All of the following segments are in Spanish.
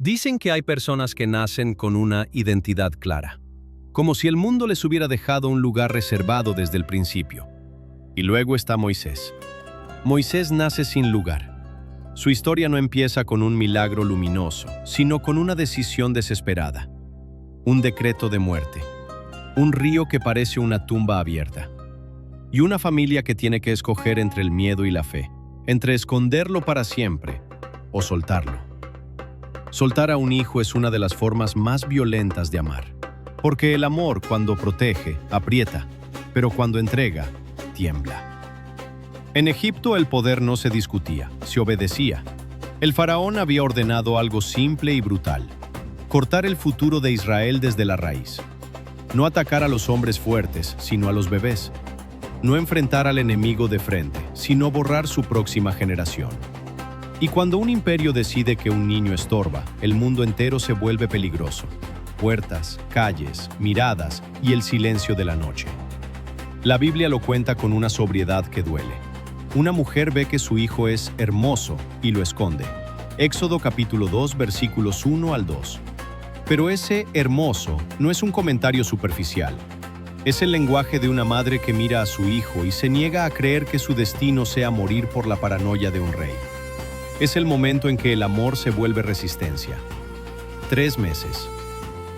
Dicen que hay personas que nacen con una identidad clara, como si el mundo les hubiera dejado un lugar reservado desde el principio. Y luego está Moisés. Moisés nace sin lugar. Su historia no empieza con un milagro luminoso, sino con una decisión desesperada. Un decreto de muerte. Un río que parece una tumba abierta. Y una familia que tiene que escoger entre el miedo y la fe, entre esconderlo para siempre o soltarlo. Soltar a un hijo es una de las formas más violentas de amar, porque el amor, cuando protege, aprieta, pero cuando entrega, tiembla. En Egipto el poder no se discutía, se obedecía. El faraón había ordenado algo simple y brutal: cortar el futuro de Israel desde la raíz. No atacar a los hombres fuertes, sino a los bebés. No enfrentar al enemigo de frente, sino borrar su próxima generación. Y cuando un imperio decide que un niño estorba, el mundo entero se vuelve peligroso. Puertas, calles, miradas y el silencio de la noche. La Biblia lo cuenta con una sobriedad que duele. Una mujer ve que su hijo es hermoso y lo esconde. Éxodo capítulo 2, versículos 1 al 2. Pero ese hermoso no es un comentario superficial. Es el lenguaje de una madre que mira a su hijo y se niega a creer que su destino sea morir por la paranoia de un rey. Es el momento en que el amor se vuelve resistencia. 3 meses.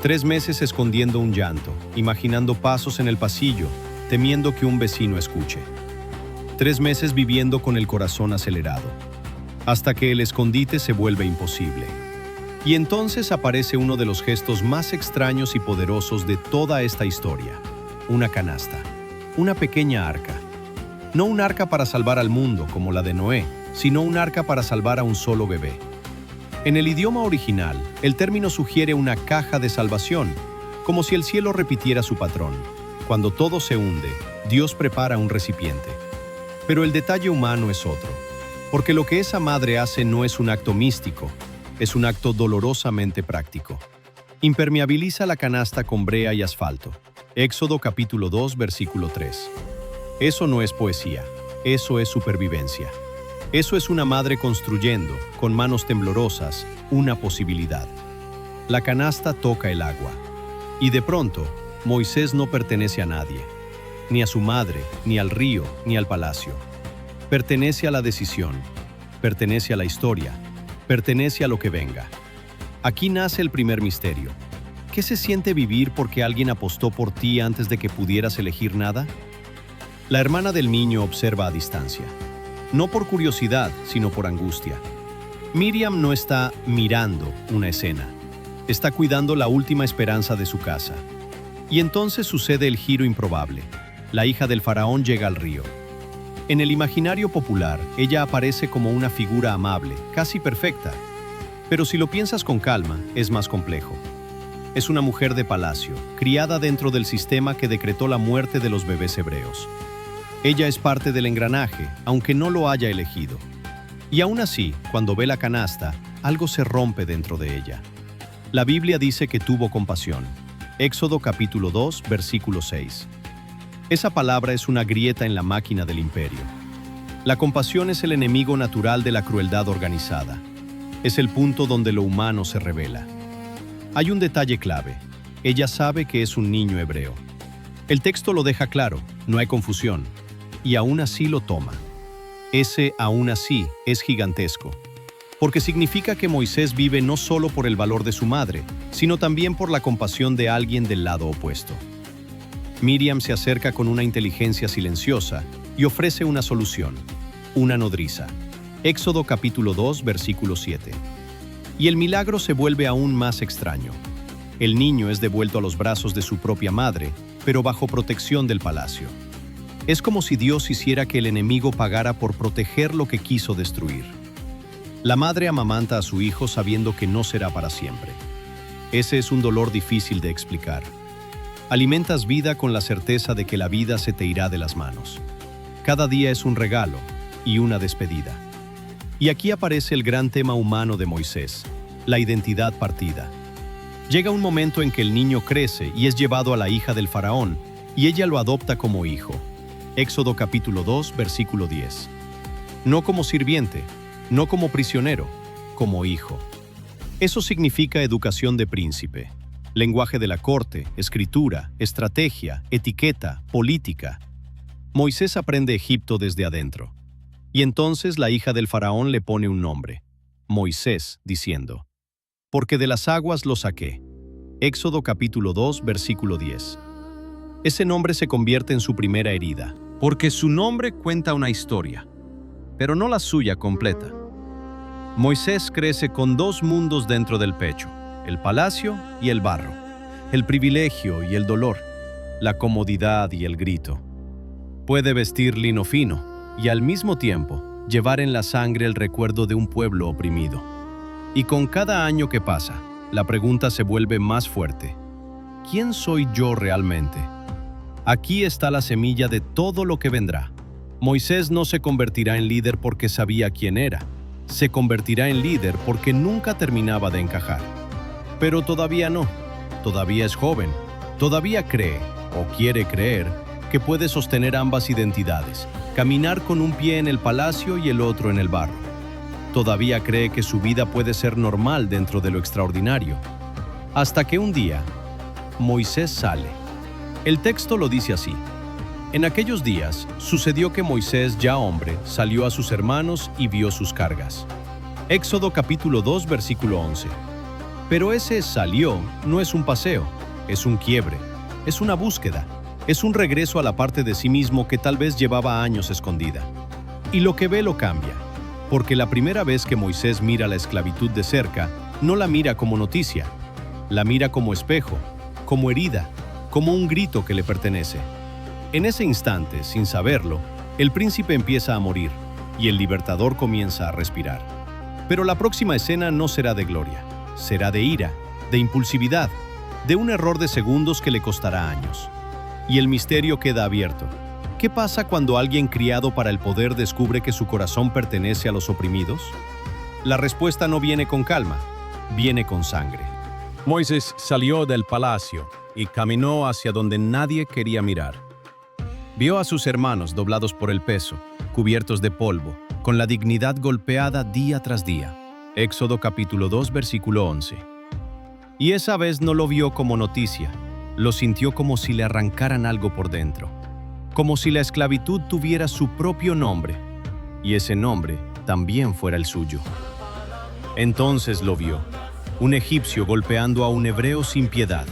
3 meses escondiendo un llanto, imaginando pasos en el pasillo, temiendo que un vecino escuche. 3 meses viviendo con el corazón acelerado, hasta que el escondite se vuelve imposible. Y entonces aparece uno de los gestos más extraños y poderosos de toda esta historia: una canasta, una pequeña arca. No un arca para salvar al mundo como la de Noé, sino un arca para salvar a un solo bebé. En el idioma original, el término sugiere una caja de salvación, como si el cielo repitiera su patrón. Cuando todo se hunde, Dios prepara un recipiente. Pero el detalle humano es otro, porque lo que esa madre hace no es un acto místico, es un acto dolorosamente práctico. Impermeabiliza la canasta con brea y asfalto. Éxodo capítulo 2, versículo 3. Eso no es poesía, eso es supervivencia. Eso es una madre construyendo, con manos temblorosas, una posibilidad. La canasta toca el agua. Y de pronto, Moisés no pertenece a nadie. Ni a su madre, ni al río, ni al palacio. Pertenece a la decisión, pertenece a la historia, pertenece a lo que venga. Aquí nace el primer misterio. ¿Qué se siente vivir porque alguien apostó por ti antes de que pudieras elegir nada? La hermana del niño observa a distancia. No por curiosidad, sino por angustia. Miriam no está mirando una escena. Está cuidando la última esperanza de su casa. Y entonces sucede el giro improbable. La hija del faraón llega al río. En el imaginario popular, ella aparece como una figura amable, casi perfecta. Pero si lo piensas con calma, es más complejo. Es una mujer de palacio, criada dentro del sistema que decretó la muerte de los bebés hebreos. Ella es parte del engranaje, aunque no lo haya elegido. Y aún así, cuando ve la canasta, algo se rompe dentro de ella. La Biblia dice que tuvo compasión. Éxodo capítulo 2, versículo 6. Esa palabra es una grieta en la máquina del imperio. La compasión es el enemigo natural de la crueldad organizada. Es el punto donde lo humano se revela. Hay un detalle clave. Ella sabe que es un niño hebreo. El texto lo deja claro, no hay confusión. Y aún así lo toma. Ese aún así es gigantesco, porque significa que Moisés vive no solo por el valor de su madre, sino también por la compasión de alguien del lado opuesto. Miriam se acerca con una inteligencia silenciosa y ofrece una solución, una nodriza. Éxodo capítulo 2, versículo 7. Y el milagro se vuelve aún más extraño. El niño es devuelto a los brazos de su propia madre, pero bajo protección del palacio. Es como si Dios hiciera que el enemigo pagara por proteger lo que quiso destruir. La madre amamanta a su hijo sabiendo que no será para siempre. Ese es un dolor difícil de explicar. Alimentas vida con la certeza de que la vida se te irá de las manos. Cada día es un regalo y una despedida. Y aquí aparece el gran tema humano de Moisés, la identidad partida. Llega un momento en que el niño crece y es llevado a la hija del faraón, y ella lo adopta como hijo. Éxodo capítulo 2, versículo 10. No como sirviente, no como prisionero, como hijo. Eso significa educación de príncipe, lenguaje de la corte, escritura, estrategia, etiqueta, política. Moisés aprende Egipto desde adentro. Y entonces la hija del faraón le pone un nombre, Moisés, diciendo, «Porque de las aguas lo saqué». Éxodo capítulo 2, versículo 10. Ese nombre se convierte en su primera herida, porque su nombre cuenta una historia, pero no la suya completa. Moisés crece con dos mundos dentro del pecho, el palacio y el barro, el privilegio y el dolor, la comodidad y el grito. Puede vestir lino fino y al mismo tiempo llevar en la sangre el recuerdo de un pueblo oprimido. Y con cada año que pasa, la pregunta se vuelve más fuerte. ¿Quién soy yo realmente? Aquí está la semilla de todo lo que vendrá. Moisés no se convertirá en líder porque sabía quién era. Se convertirá en líder porque nunca terminaba de encajar. Pero todavía no. Todavía es joven. Todavía cree, o quiere creer, que puede sostener ambas identidades, caminar con un pie en el palacio y el otro en el barro. Todavía cree que su vida puede ser normal dentro de lo extraordinario. Hasta que un día, Moisés sale. El texto lo dice así. En aquellos días, sucedió que Moisés, ya hombre, salió a sus hermanos y vio sus cargas. Éxodo capítulo 2, versículo 11. Pero ese salió no es un paseo, es un quiebre, es una búsqueda, es un regreso a la parte de sí mismo que tal vez llevaba años escondida. Y lo que ve lo cambia, porque la primera vez que Moisés mira la esclavitud de cerca, no la mira como noticia, la mira como espejo, como herida, como un grito que le pertenece. En ese instante, sin saberlo, el príncipe empieza a morir y el libertador comienza a respirar. Pero la próxima escena no será de gloria, será de ira, de impulsividad, de un error de segundos que le costará años. Y el misterio queda abierto. ¿Qué pasa cuando alguien criado para el poder descubre que su corazón pertenece a los oprimidos? La respuesta no viene con calma, viene con sangre. Moisés salió del palacio y caminó hacia donde nadie quería mirar. Vio a sus hermanos doblados por el peso, cubiertos de polvo, con la dignidad golpeada día tras día. Éxodo capítulo 2, versículo 11. Y esa vez no lo vio como noticia, lo sintió como si le arrancaran algo por dentro, como si la esclavitud tuviera su propio nombre, y ese nombre también fuera el suyo. Entonces lo vio, un egipcio golpeando a un hebreo sin piedad.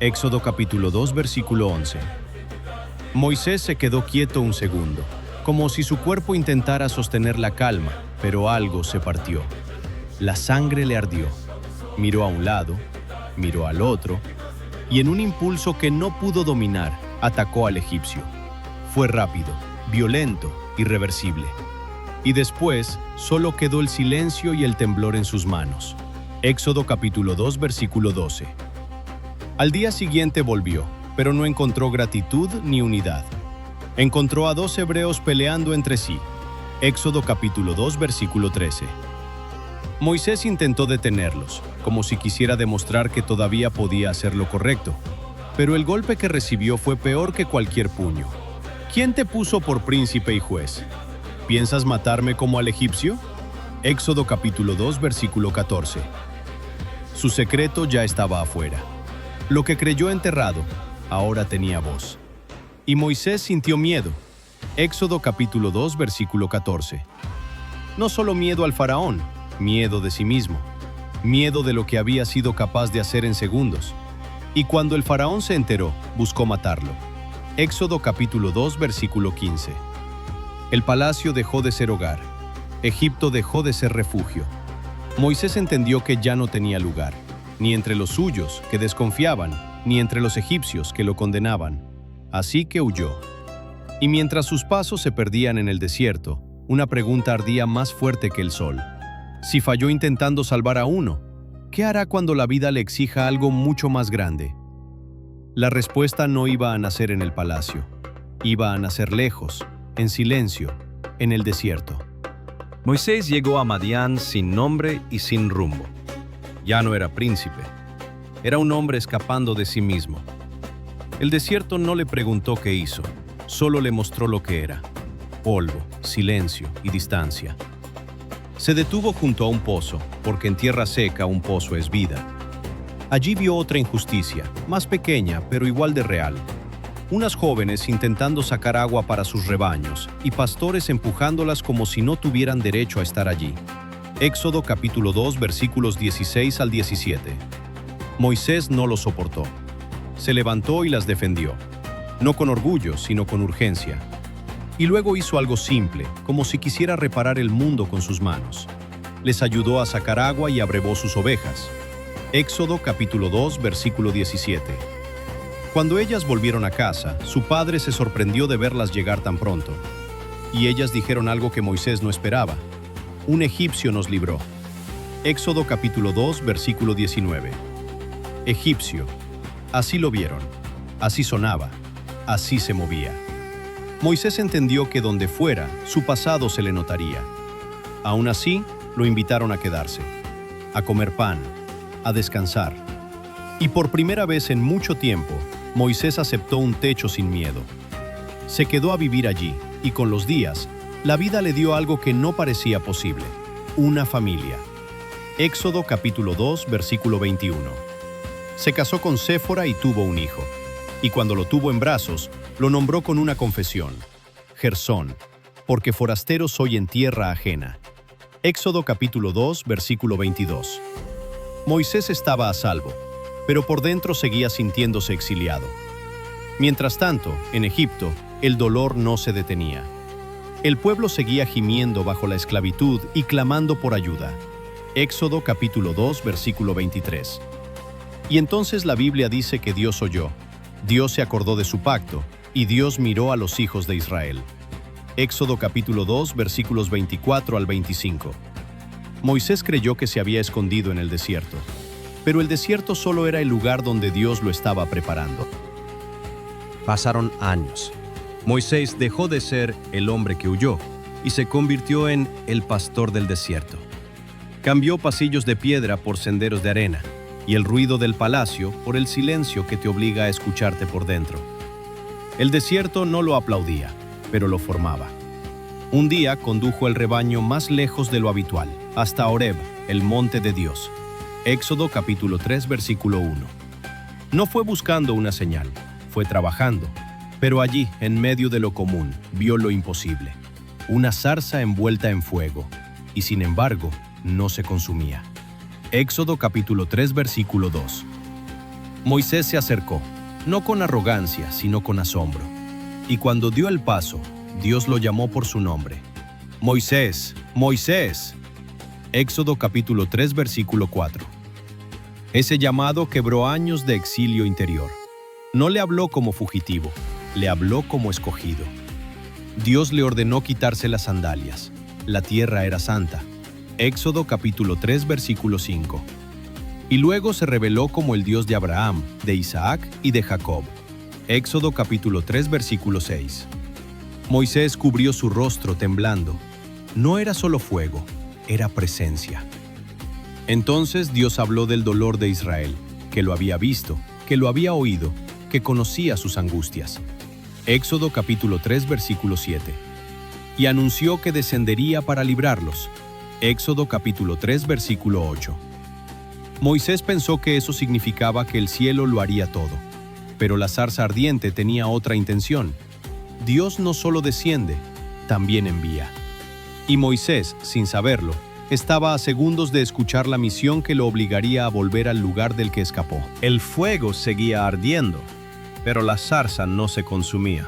Éxodo capítulo 2, versículo 11. Moisés se quedó quieto un segundo, como si su cuerpo intentara sostener la calma, pero algo se partió. La sangre le ardió. Miró a un lado, miró al otro, y en un impulso que no pudo dominar, atacó al egipcio. Fue rápido, violento, irreversible. Y después solo quedó el silencio y el temblor en sus manos. Éxodo capítulo 2, versículo 12. Al día siguiente volvió, pero no encontró gratitud ni unidad. Encontró a dos hebreos peleando entre sí. Éxodo capítulo 2, versículo 13. Moisés intentó detenerlos, como si quisiera demostrar que todavía podía hacer lo correcto, pero el golpe que recibió fue peor que cualquier puño. ¿Quién te puso por príncipe y juez? ¿Piensas matarme como al egipcio? Éxodo capítulo 2, versículo 14. Su secreto ya estaba afuera. Lo que creyó enterrado, ahora tenía voz. Y Moisés sintió miedo. Éxodo capítulo 2, versículo 14. No solo miedo al faraón, miedo de sí mismo, miedo de lo que había sido capaz de hacer en segundos. Y cuando el faraón se enteró, buscó matarlo. Éxodo capítulo 2, versículo 15. El palacio dejó de ser hogar. Egipto dejó de ser refugio. Moisés entendió que ya no tenía lugar, ni entre los suyos, que desconfiaban, ni entre los egipcios, que lo condenaban. Así que huyó. Y mientras sus pasos se perdían en el desierto, una pregunta ardía más fuerte que el sol. Si falló intentando salvar a uno, ¿qué hará cuando la vida le exija algo mucho más grande? La respuesta no iba a nacer en el palacio. Iba a nacer lejos, en silencio, en el desierto. Moisés llegó a Madián sin nombre y sin rumbo. Ya no era príncipe. Era un hombre escapando de sí mismo. El desierto no le preguntó qué hizo, solo le mostró lo que era: polvo, silencio y distancia. Se detuvo junto a un pozo, porque en tierra seca un pozo es vida. Allí vio otra injusticia, más pequeña pero igual de real. Unas jóvenes intentando sacar agua para sus rebaños y pastores empujándolas como si no tuvieran derecho a estar allí. Éxodo capítulo 2 versículos 16 al 17. Moisés no lo soportó. Se levantó y las defendió, no con orgullo, sino con urgencia. Y luego hizo algo simple, como si quisiera reparar el mundo con sus manos. Les ayudó a sacar agua y abrevó sus ovejas. Éxodo capítulo 2 versículo 17. Cuando ellas volvieron a casa, su padre se sorprendió de verlas llegar tan pronto. Y ellas dijeron algo que Moisés no esperaba. Un egipcio nos libró. Éxodo capítulo 2 versículo 19. Egipcio. Así lo vieron. Así sonaba. Así se movía. Moisés entendió que donde fuera, su pasado se le notaría. Aún así, lo invitaron a quedarse, a comer pan, a descansar. Y por primera vez en mucho tiempo, Moisés aceptó un techo sin miedo. Se quedó a vivir allí, y con los días, la vida le dio algo que no parecía posible: una familia. Éxodo capítulo 2, versículo 21. Se casó con Séfora y tuvo un hijo. Y cuando lo tuvo en brazos, lo nombró con una confesión: Gersón, porque forastero soy en tierra ajena. Éxodo capítulo 2, versículo 22. Moisés estaba a salvo, pero por dentro seguía sintiéndose exiliado. Mientras tanto, en Egipto, el dolor no se detenía. El pueblo seguía gimiendo bajo la esclavitud y clamando por ayuda. Éxodo capítulo 2, versículo 23. Y entonces la Biblia dice que Dios oyó. Dios se acordó de su pacto, y Dios miró a los hijos de Israel. Éxodo capítulo 2, versículos 24 al 25. Moisés creyó que se había escondido en el desierto, pero el desierto solo era el lugar donde Dios lo estaba preparando. Pasaron años. Moisés dejó de ser el hombre que huyó y se convirtió en el pastor del desierto. Cambió pasillos de piedra por senderos de arena y el ruido del palacio por el silencio que te obliga a escucharte por dentro. El desierto no lo aplaudía, pero lo formaba. Un día condujo el rebaño más lejos de lo habitual, hasta Horeb, el monte de Dios. Éxodo capítulo 3, versículo 1. No fue buscando una señal, fue trabajando, pero allí, en medio de lo común, vio lo imposible: una zarza envuelta en fuego, y sin embargo, no se consumía. Éxodo capítulo 3, versículo 2. Moisés se acercó, no con arrogancia, sino con asombro. Y cuando dio el paso, Dios lo llamó por su nombre: Moisés, Moisés. Éxodo capítulo 3, versículo 4. Ese llamado quebró años de exilio interior. No le habló como fugitivo, le habló como escogido. Dios le ordenó quitarse las sandalias. La tierra era santa. Éxodo capítulo 3, versículo 5. Y luego se reveló como el Dios de Abraham, de Isaac y de Jacob. Éxodo capítulo 3, versículo 6. Moisés cubrió su rostro temblando. No era solo fuego, era presencia. Entonces Dios habló del dolor de Israel, que lo había visto, que lo había oído, que conocía sus angustias. Éxodo capítulo 3, versículo 7. Y anunció que descendería para librarlos. Éxodo capítulo 3, versículo 8. Moisés pensó que eso significaba que el cielo lo haría todo, pero la zarza ardiente tenía otra intención. Dios no solo desciende, también envía. Y Moisés, sin saberlo, estaba a segundos de escuchar la misión que lo obligaría a volver al lugar del que escapó. El fuego seguía ardiendo, pero la zarza no se consumía.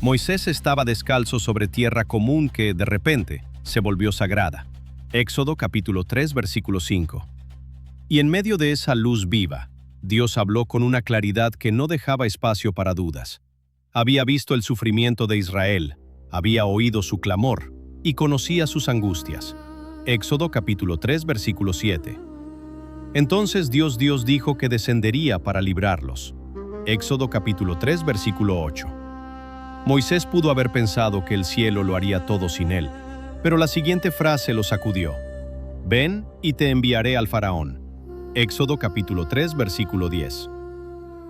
Moisés estaba descalzo sobre tierra común que, de repente, se volvió sagrada. Éxodo capítulo 3, versículo 5. Y en medio de esa luz viva, Dios habló con una claridad que no dejaba espacio para dudas. Había visto el sufrimiento de Israel, había oído su clamor y conocía sus angustias. Éxodo capítulo 3, versículo 7. Entonces Dios dijo que descendería para librarlos. Éxodo capítulo 3, versículo 8. Moisés pudo haber pensado que el cielo lo haría todo sin él, pero la siguiente frase lo sacudió: Ven y te enviaré al faraón. Éxodo capítulo 3, versículo 10.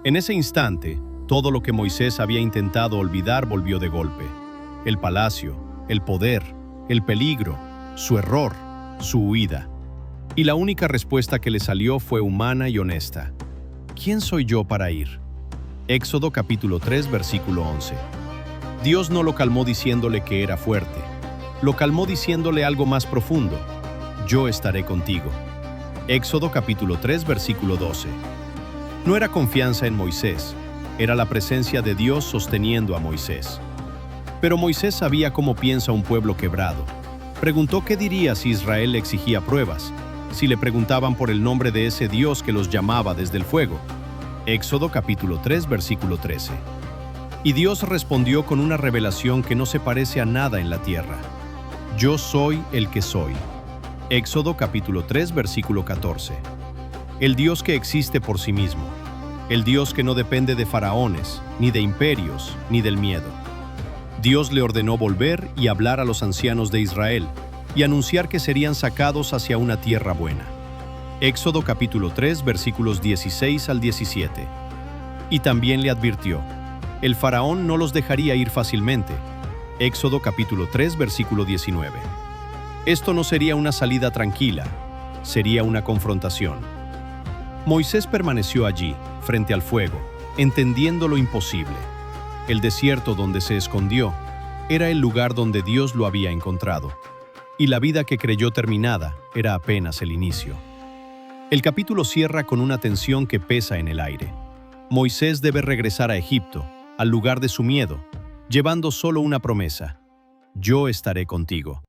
En ese instante, todo lo que Moisés había intentado olvidar volvió de golpe: el palacio, el poder, el peligro, su error, su huida. Y la única respuesta que le salió fue humana y honesta. ¿Quién soy yo para ir? Éxodo capítulo 3, versículo 11. Dios no lo calmó diciéndole que era fuerte. Lo calmó diciéndole algo más profundo. Yo estaré contigo. Éxodo capítulo 3, versículo 12. No era confianza en Moisés, era la presencia de Dios sosteniendo a Moisés. Pero Moisés sabía cómo piensa un pueblo quebrado. Preguntó qué diría si Israel le exigía pruebas, si le preguntaban por el nombre de ese Dios que los llamaba desde el fuego. Éxodo capítulo 3, versículo 13. Y Dios respondió con una revelación que no se parece a nada en la tierra. Yo soy el que soy. Éxodo capítulo 3, versículo 14. El Dios que existe por sí mismo. El Dios que no depende de faraones, ni de imperios, ni del miedo. Dios le ordenó volver y hablar a los ancianos de Israel y anunciar que serían sacados hacia una tierra buena. Éxodo capítulo 3, versículos 16 al 17. Y también le advirtió, el faraón no los dejaría ir fácilmente. Éxodo capítulo 3, versículo 19. Esto no sería una salida tranquila, sería una confrontación. Moisés permaneció allí, frente al fuego, entendiendo lo imposible. El desierto donde se escondió era el lugar donde Dios lo había encontrado, y la vida que creyó terminada era apenas el inicio. El capítulo cierra con una tensión que pesa en el aire. Moisés debe regresar a Egipto, al lugar de su miedo, llevando solo una promesa: yo estaré contigo.